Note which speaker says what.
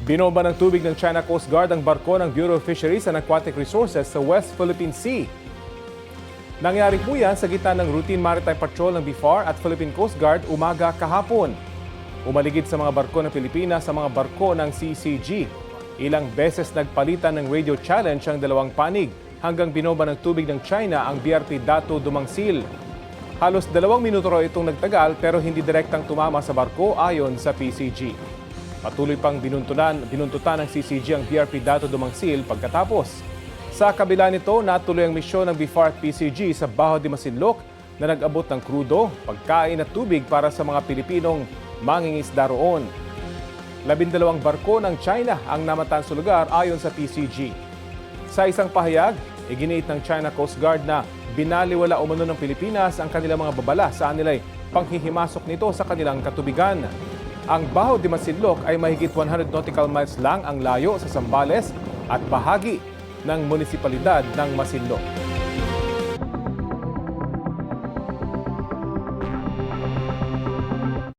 Speaker 1: Binomba ng tubig ng China Coast Guard ang barko ng Bureau of Fisheries and Aquatic Resources sa West Philippine Sea. Nangyari po yan sa gitna ng routine maritime patrol ng BIFAR at Philippine Coast Guard umaga kahapon. Umaligid sa mga barko ng Pilipinas sa mga barko ng CCG. Ilang beses nagpalitan ng radio challenge ang dalawang panig hanggang binomba ng tubig ng China ang BRP Dato Dumangsil. Halos 2 minuto raw itong nagtagal pero hindi direktang tumama sa barko ayon sa PCG. Patuloy pang binuntutan ng CCG ang BRP Dato Dumangsil pagkatapos. Sa kabila nito, natuloy ang misyon ng BIFAR at PCG sa Baho de Masinloc na nag-abot ng krudo, pagkain at tubig para sa mga Pilipinong mangingisda roon. 12 barko ng China ang namataan sa lugar ayon sa PCG. Sa isang pahayag, iginiit ng China Coast Guard na binaliwala umano ng Pilipinas ang kanilang mga babala sa anilay panghihimasok nito sa kanilang katubigan. Ang Baho de Masinloc ay mahigit 100 nautical miles lang ang layo sa Zambales at bahagi ng munisipalidad ng Masinloc.